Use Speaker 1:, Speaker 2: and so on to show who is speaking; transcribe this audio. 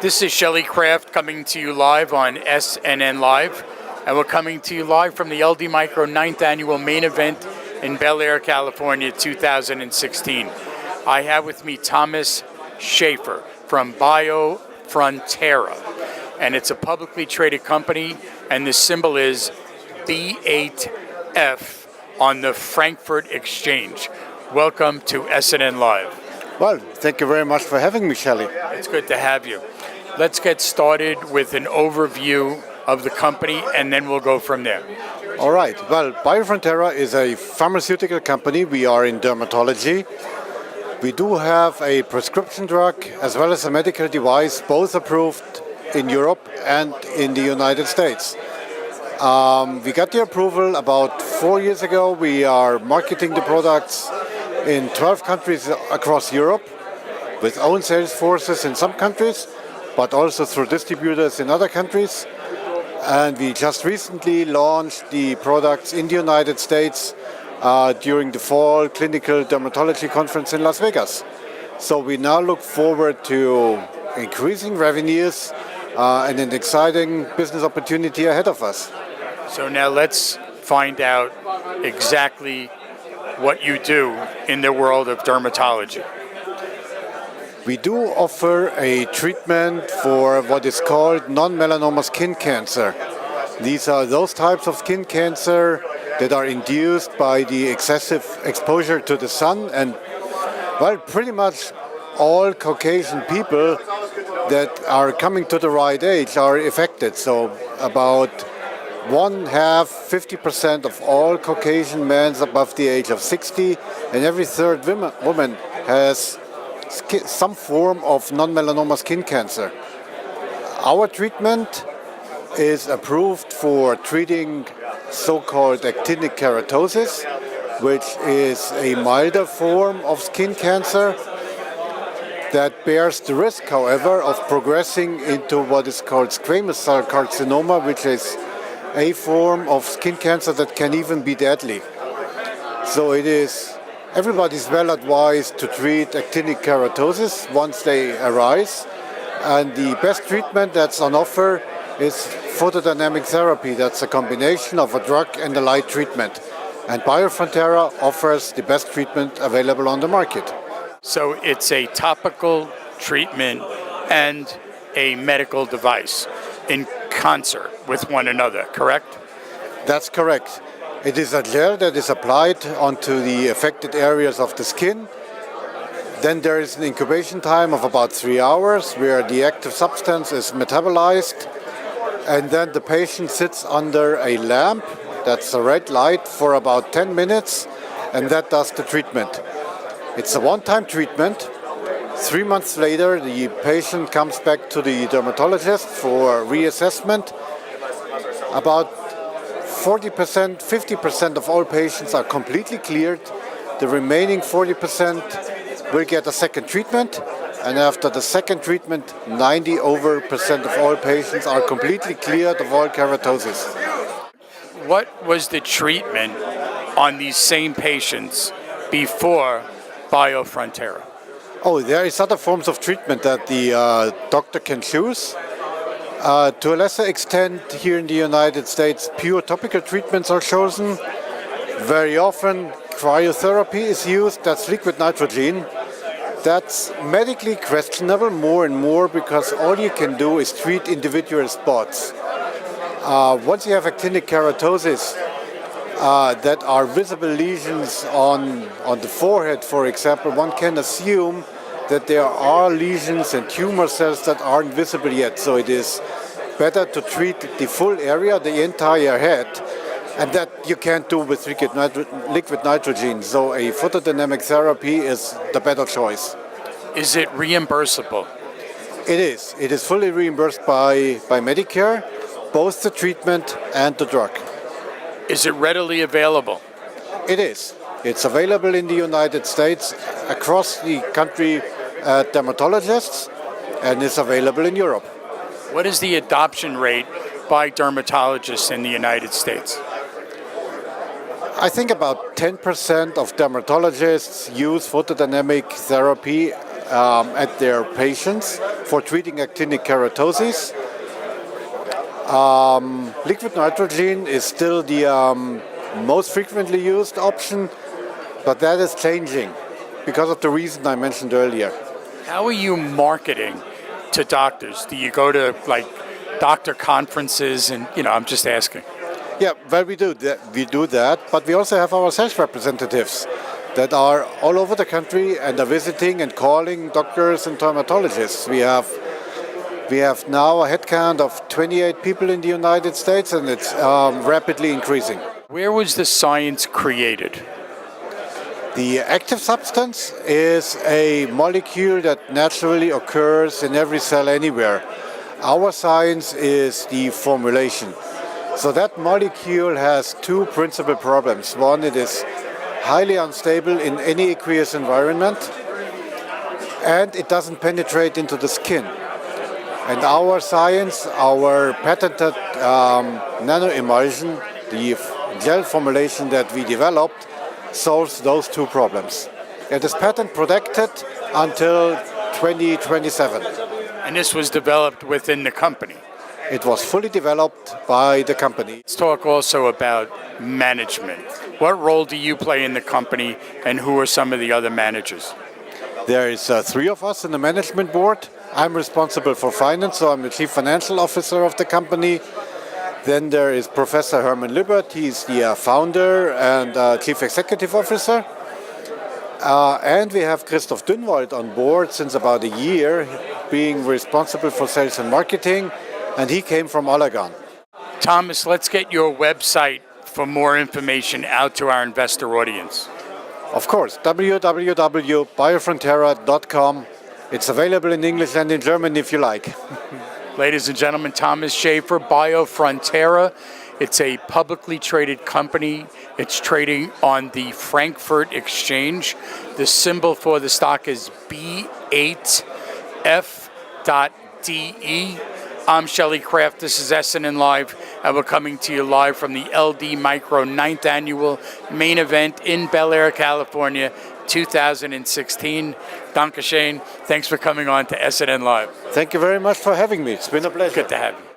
Speaker 1: This is Shelley Kraft coming to you live on SNNLive, and we're coming to you live from the LD Micro 9th Annual Main Event in Bel Air, California, 2016. I have with me Thomas Schaffer from Biopharmaceutical, and it's a publicly traded company, and the symbol is B8F on the Frankfurt Exchange. Welcome to SNNLive.
Speaker 2: Well, thank you very much for having me, Shelley.
Speaker 1: It's good to have you. Let's get started with an overview of the company, and then we'll go from there.
Speaker 2: All right. Well, Biofrontera is a pharmaceutical company. We are in dermatology. We do have a prescription drug as well as a medical device, both approved in Europe and in the United States. We got the approval about 4 years ago. We are marketing the products in 12 countries across Europe with own sales forces in some countries, but also through distributors in other countries. And we just recently launched the products in the United States during the fall clinical dermatology conference in Las Vegas. So we now look forward to increasing revenues and an exciting business opportunity ahead of us.
Speaker 1: So now let's find out exactly what you do in the world of dermatology.
Speaker 2: We do offer a treatment for what is called non-melanoma skin cancer. These are those types of skin cancer that are induced by the excessive exposure to the sun, and well, pretty much all Caucasian people that are coming to the right age are affected. So about 50% of all Caucasian men above the age of 60, and every third woman has some form of non-melanoma skin cancer. Our treatment is approved for treating so-called actinic keratosis, which is a milder form of skin cancer that bears the risk, however, of progressing into what is called squamous cell carcinoma, which is a form of skin cancer that can even be deadly. So everybody's well advised to treat actinic keratosis once they arise, and the best treatment that's on offer is photodynamic therapy. That's a combination of a drug and a light treatment, and Biofrontera offers the best treatment available on the market.
Speaker 1: So it's a topical treatment and a medical device in concert with one another, correct?
Speaker 2: That's correct. It is a gel that is applied onto the affected areas of the skin. Then there is an incubation time of about 3 hours where the active substance is metabolized, and then the patient sits under a lamp, that's a red light, for about 10 minutes, and that does the treatment. It's a one-time treatment. 3 months later, the patient comes back to the dermatologist for reassessment. About 40%, 50% of all patients are completely cleared. The remaining 40% will get a second treatment, and after the second treatment, 90% of all patients are completely cleared of all keratosis.
Speaker 1: What was the treatment on these same patients before Biofrontera?
Speaker 2: Oh, there is other forms of treatment that the doctor can choose. To a lesser extent, here in the United States, pure topical treatments are chosen. Very often, cryotherapy is used. That's liquid nitrogen. That's medically questionable more and more because all you can do is treat individual spots. Once you have actinic keratosis, that are visible lesions on the forehead, for example, one can assume that there are lesions and tumor cells that aren't visible yet. So it is better to treat the full area, the entire head, and that you can't do with liquid nitrogen. So a photodynamic therapy is the better choice.
Speaker 1: Is it reimbursable?
Speaker 2: It is. It is fully reimbursed by Medicare, both the treatment and the drug.
Speaker 1: Is it readily available?
Speaker 2: It is. It's available in the United States, across the country at dermatologists, and is available in Europe.
Speaker 1: What is the adoption rate by dermatologists in the United States?
Speaker 2: I think about 10% of dermatologists use photodynamic therapy at their patients for treating actinic keratosis. Liquid nitrogen is still the most frequently used option, but that is changing because of the reason I mentioned earlier.
Speaker 1: How are you marketing to doctors? Do you go to like doctor conferences and, I'm just asking.
Speaker 2: Yeah, well, we do that, but we also have our sales representatives that are all over the country and are visiting and calling doctors and dermatologists. We have now a headcount of 28 people in the United States, and it's rapidly increasing.
Speaker 1: Where was the science created?
Speaker 2: The active substance is a molecule that naturally occurs in every cell anywhere. Our science is the formulation. So that molecule has two principal problems. One, it is highly unstable in any aqueous environment, and it doesn't penetrate into the skin. And our science, our patented nanoemulsion, the gel formulation that we developed, solves those two problems. It is patent protected until 2027.
Speaker 1: And this was developed within the company.
Speaker 2: It was fully developed by the company.
Speaker 1: Let's talk also about management. What role do you play in the company, and who are some of the other managers?
Speaker 2: There is three of us in the management board. I'm responsible for finance, so I'm the chief financial officer of the company. Then there is Professor Hermann Lippert. He's the founder and chief executive officer. And we have Christoph Dünnwald on board since about a year, being responsible for sales and marketing, and he came from Allergan.
Speaker 1: Thomas, let's get your website for more information out to our investor audience.
Speaker 2: Of course, www.biofrontera.com. It's available in English and in German if you like.
Speaker 1: Ladies and gentlemen, Thomas Schaffer, Biofrontera. It's a publicly traded company. It's trading on the Frankfurt Exchange. The symbol for the stock is B8F.DE. I'm Shelley Kraft. This is SNNLive, and we're coming to you live from the LD Micro 9th Annual Main Event in Bel Air, California, 2016. Danke schön. Thanks for coming on to SNNLive.
Speaker 2: Thank you very much for having me. It's been a pleasure.
Speaker 1: Good to have you.